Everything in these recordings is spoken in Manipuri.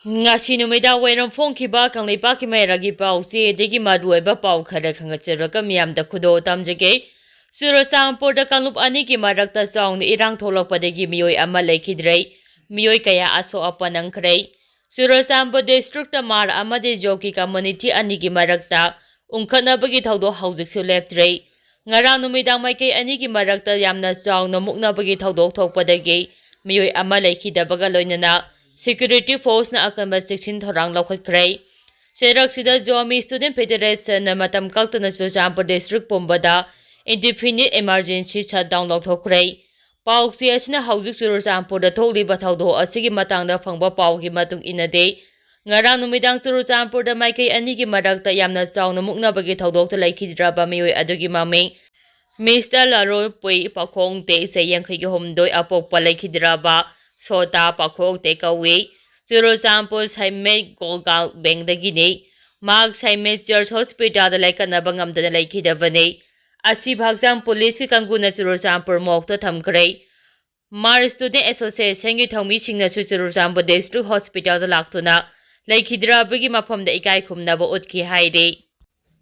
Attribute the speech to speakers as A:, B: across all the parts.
A: Ngasi numida wairam phongkhiba kanglipaki mairagi pause degi maruiba pau khara khangacharaga miyamda khudo tamjage Churachandpurda kanglup ani ki marakta chaungna irang tholakpadagi miyoi ama lekhidrei miyoi kaya aso apanangkhrei Churachandpur district mar amade joki community ani ki marakta ungkhanabagi thaudo haujiksu leptrei ngarang numidang maikai ani ki marakta yamna chaungna muknabagi thaudok thokpadagi miyoi ama lekhidabaga loinana Security Force na akanba section thorang laothokhre Serak sida Zomi Student Federation na matam kaltana Churachandpur district pumbada indefinite emergency shutdown laothokhre Pauksi asina haujik Churachandpur da thokliba thaudo asigi matangda phangba paugi matung inade ngarang numidang Churachandpur da maikai ani gi marakta yamna chauna muknabagi thaudokta laikhidraba miyoi adugi maming Mr. Laro Pui Pakhong Te Sayangkhai gi homdoi apokpa laikhidraba Sota Pakhok Takeaway, Churachandpur Saimet Golgal Bank the Guinea, Mark Saimet Church Hospital the Laikanabangam the Laikidavane, Asi Bhagsam Police Kanguna Churachandpur Mokta Thamkre, Mar Student Association Gitomi Chingna Churachandpur District Hospital the Laktuna, Laikidra Bigima from the Ikai Kumnaba Utki Haide,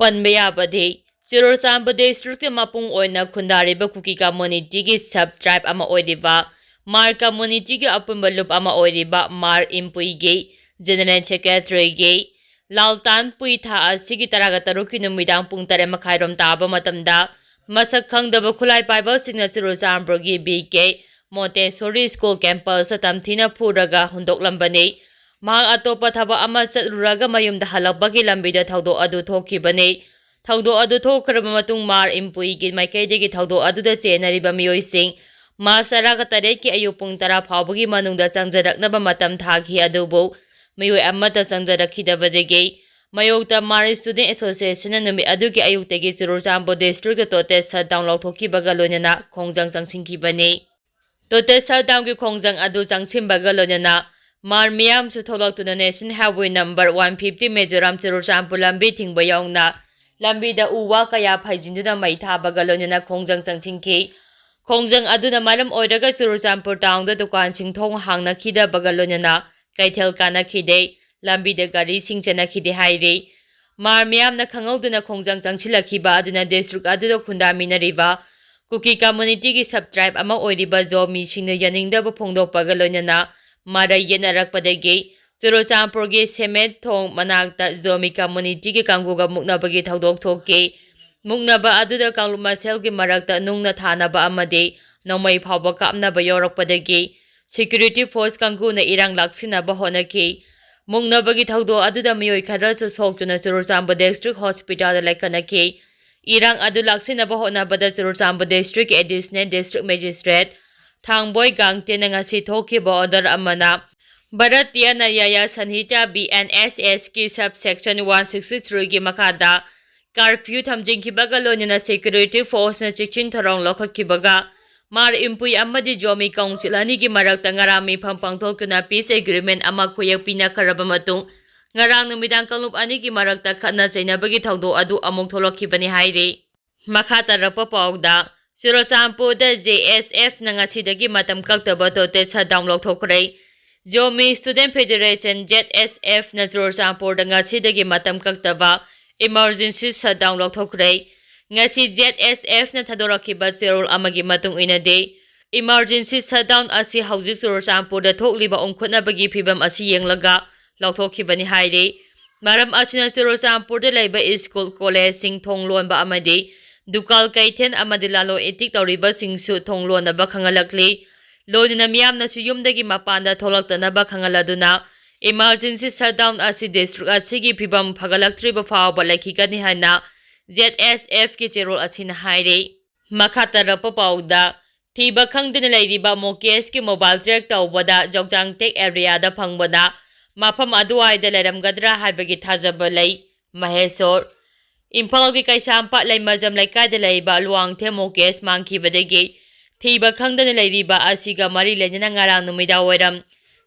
A: Panbea Bade, Churachandpur District Mapung Oina Kundari Bakuki Community Sub Tribe Ama Oidiva, Mar community ke apumba lup ama oiriba Mar impui ge General Secretary ge Laltan pui tha asigi taraga taruki numidang pung tare makhairom taba matamda masak khangdaba khulai paiba singna Churachandpur gi BK Montessori School campus tamthina phuraga hundok lambane ma atopa thaba ama chatruraga mayumda halakbagi lambida thaudo adu thokhibane thaudo adu thokhraba matung Mar impui gi maikaidegi thaudo adu da chenariba miyoi sing Masaraga tareki ayupung tara phawbagi manungda changjaraknaba matam thakhi adubu miyoi amata changjarakidabadege mayokta Mar Student Association numi adugi ayuktagi Churachandpur district tote shutdown laothokhibaga loinana khongjang changsinkhibani tote shutdown gi khongjang adu changsimbaga loinana Mar miyam chu tholaktuna National Highway number 150 Mizoram Churachandpur lambi thingba yaungna lambi da uwa kaya phaijinduna mai thabaga loinana khongjang changsinki Khongjang aduna maram oiraga Churachandpur town da dukan sing thong hangna khida bagalonana kaithel kana khide lambi da gari sing chana khide haire Mar miyam na khangawduna khongjang changchilakhiba aduna district aduda khundamina riba kuki community ki sub tribe ama oiriba zomi singna yaningda ba phongdok bagalonana mara yenarakpadagi Churachandpur ge semet thong manakta zomi community ki kanguga muknabagi thaudok thokke Mungnaba aduda kangluma selgi marakta nungna thanaba amade nomai phawba kapnaba yorakpadagi security force kanguna irang laksinaba honaki mungnabagi thaudo aduda miyoi khara chu soktuna Churachandpur district hospital laikanaki irang adu laksinaba honabada Churachandpur district additional district magistrate thangboy gangte ngasi thokiba order amana Bharatiya Nyaya Sanhita BNSS ki subsection 163 gi makada Curfew thamjingkhibaga loinana security force na chichin tharong lokhotkibaga Mar impui amadi jomi council ani gi marakta ngarami phampangthokuna peace agreement ama khoyak pina kharaba matung ngarang numidang kalup ani gi marakta Khatna Cheinabada thaudo adu amuk tholokhibani haire makha tarapa pawda Churachandpur da JSF na ngasidagi matam kaktaba tote shutdown laothokhre Zomi Student Federation ZSF na Churachandpur da ngasidagi matam kaktaba Emergency shutdown laothokhre ngasi ZSF na thadorakhiba cherol amagi matung inade emergency shutdown asi haujik Churachandpur da thokliba ongkhotnabagi phibam asi yenglaga laothokhibani haire maram achina Churachandpur da leiba school college sing thonglonba amade dukal kaithen amade lalo etik tawriba singsu thonglonaba khangalakli loina miyamna su yumdagi mapanda tholaktanaba khangaladuna Emergency shutdown asi district asigi phibam phagalaktriba phawba laikhigani haina ZSF ki cherol asina haire makhatarapa pawda Thiba khangdina leiriba mokes ki mobile track tawbada jogjang tek area da phangbada mafam aduai da leramgadra haibagi thajaba lei Mahesor Imphal ki Kaisampa leimajam laikai da leiba luangthe mokes mangkhibadagi Thiba khangdina leiriba asiga mari lenjana ngarang numida oiram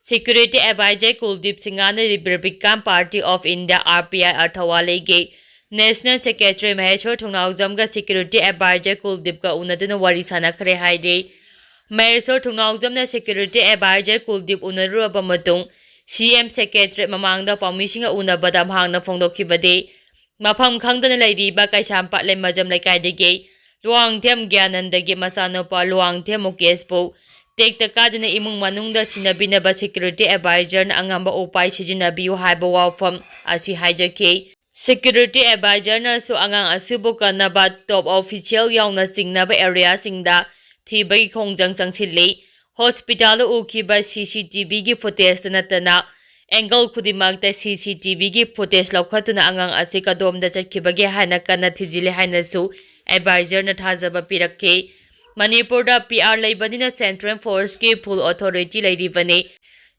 A: Security Advisor Kuldeep Singhana Republican Party of India RPI Arthawale ge National Secretary Maheshwar Thungnawjamga Security Advisor Kuldeep ka unaduna wari sanakhre haide Maheshwar Thungnawjamna Security Advisor Kuldeep unaruraba matung CM Secretary mamangda pawmising unabada mahangna phongdokhibadi mafam khangdana leiriba Kaisampathlai Lemajam Lekaidagi Luangthem Gyanandagi Masanopa Luangthem Mukespu Tekta kadana imung manungda sinabinaba security advisor na angamba upai sijinabiyu haiba wafam asi haijaki security advisor na su angang asubu kanaba top official yauna singnaba area singda Thiba gi khongjang changsili hospital ukiba CCTV gi footage natana angle khudimakta CCTV gi footage laukhatuna angang asi kadomda chakhibage haina kana thijile haina su advisor na thajaba pirakke Manipur da PR laibadina Central Force ki full authority lairibani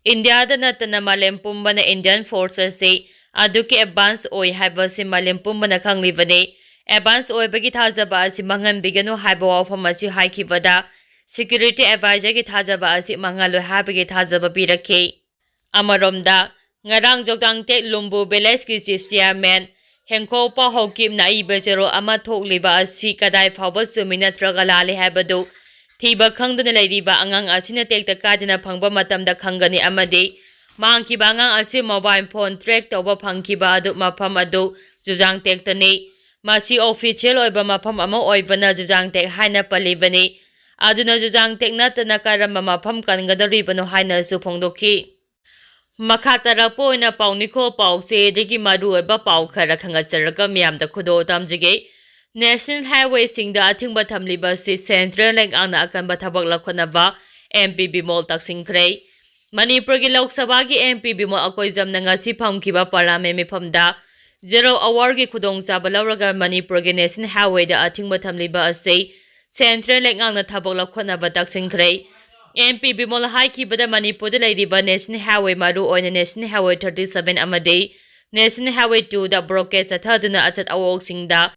A: India da natana malem pumbana Indian forces se aduki advance oi haiba si malem pumbana khanglibani advance oi bagi thajaba si mangan bigano haiba wafam asi haikibada security advisor ki thajaba asi mangalo habagi thajaba pirakhe amaromda ngarang jokdang tek lumbu village ki chief chairman Hengko pa hokim na ibajero ama thokliba asi kadai phawba sumina tragalale habadu Thiba khangdana leiriba angang asina tekta kadina phangba matamda khangani amadi mangkiba angang asi mobile phone track tawba phangkiba adu mafam adu jujang tektani masi official oiba mafam ama oibana jujang tek haina palibani aduna jujang tek natana karama mafam kangadaribano haina su phongdokhi macha tarappo ina pauniko pause degi madu eba pau khara khangacharaga miyamda khudo tamjige National Highway singda athingba thamliba si Central Link ana akanba thabak lakhanaba MP Bimol taksingkhre Manipur gi Lok Sabha gi MP Bimol akoizam na ngasi phamkiba parliament mifamda 0 hour gi khudong chabalauraga Manipur gi National Highway da athingba thamliba ase Central Link ana thabak lakhanaba taksingkhre MP Bimol haiki bada Manipur da lairiba National Highway maru oina National Highway 37 amade National Highway 2 da broadcast athaduna achat awok singda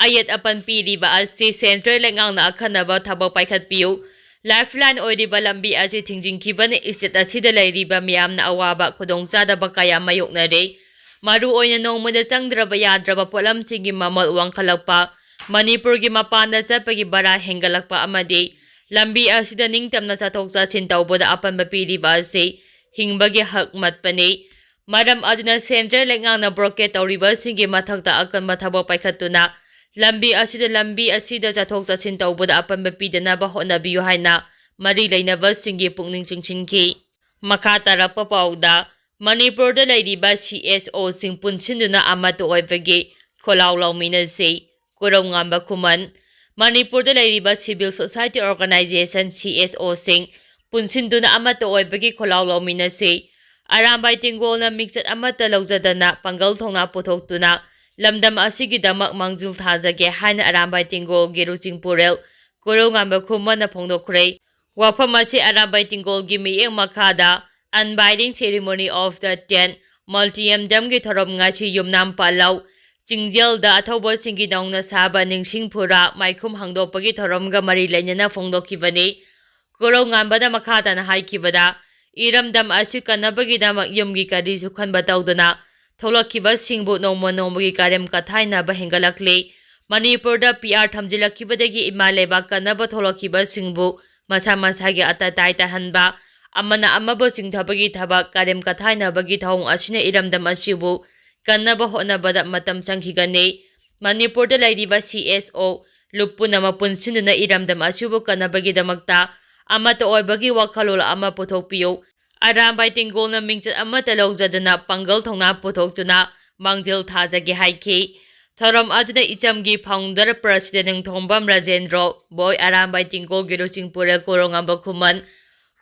A: ayat apan piriba asi Central Lengang na akhanaba thabak paikhatpiu lifeline oiriba lambi asi thingjingkibane state asida lairiba miyamna awaba khudongchada bakaya mayoknare maru oina nongmada changdraba yadraba polam chingi mamal wangkhalakpa Manipur gi mapanda chapagi bara hengalakpa amade lambi asida ningtamna chathok chachin tawboda apanba piriba ase hingbagi hak matpane maram aduna Central Lengang na broadcast tawriba singi mathakta akanba thabak paikhatuna lambi asida chathok chachin tawboda apanba pidanaba honabiyu haina mari lainaba singi pungning chingchinki makha tarappa pauda Manipur da lairiba CSO sing punchinduna amato oibagi kholaw lawmina se korongamba khuman Manipur da lairiba civil society organization CSO sing punchinduna amato oibagi kholaw lawmina se arambai tingolna mixat amata lawjadana pangal thongna puthoktuna lamdam asigi damak mangjil thajage haina arambai tingol gi ruchingpurel korongamba khumana phongdokhre wafam asi arambai tingol gi miyeng makhada unveiling ceremony of the 10 multium dam gi thorom ngachi yumnam palau Chingjel da athobo singi dongna saba ningsingphura maikhum hangdopagi thoromga mari lainana phongdokhibani korongambada makhata na haikibada iramdam asu kanabagi damak yumgi kari sukhanba tawdana tholakhiba singbu nongma nongmagi karem kathaina ba hengalakle Manipur da PR thamjilakibadagi imaleba kanaba tholakhiba singbu masa masagi atatai tahanba amana amabo singthabagi thabak karem kathaina bagi thong asina iramdam asibu kanaba honabada matam changhigane Manipur da lairiba CSO lupuna mapunsinduna iramdam asibu kanabagi damakta amata oibagi wakhalol ama puthokpiyo arambai tingolna mingchat amata lawjadana pangal thongna puthoktuna mangjil thajage haiki thorom aduna ichamgi founder president Thombam Rajendro boy arambai tingol giruchingpura korongamba khuman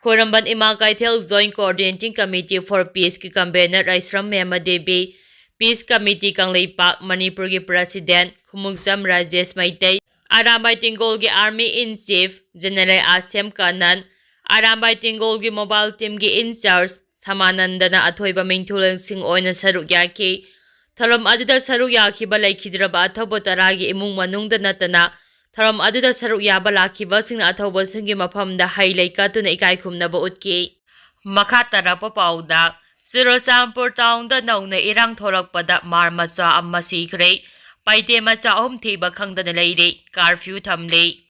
A: khoramban ima kaithel joint coordinating committee for peace ki convener Raisram Mema Devi Peace Committee Kangleipak Manipur gi President Khumuksam Rajesh Maitei Arambai Tingol gi Army in Chief General Asem Kanan Arambai Tingol gi Mobile Team gi in charge Samanandana athoiba mingthuleng sing oina saruk yaki tharom aduda saruk yakhiba laikhidraba athobo taragi imung manungda natana tharom aduda saruk yaba lakhiba sing athobo singi mafamda hailai katuna ikai khumnaba utki makha tarapa pauda Sirasampur town da nauna irang tholakpada mar macha amma sikhre paite macha Thiba khangdana leire curfew thamle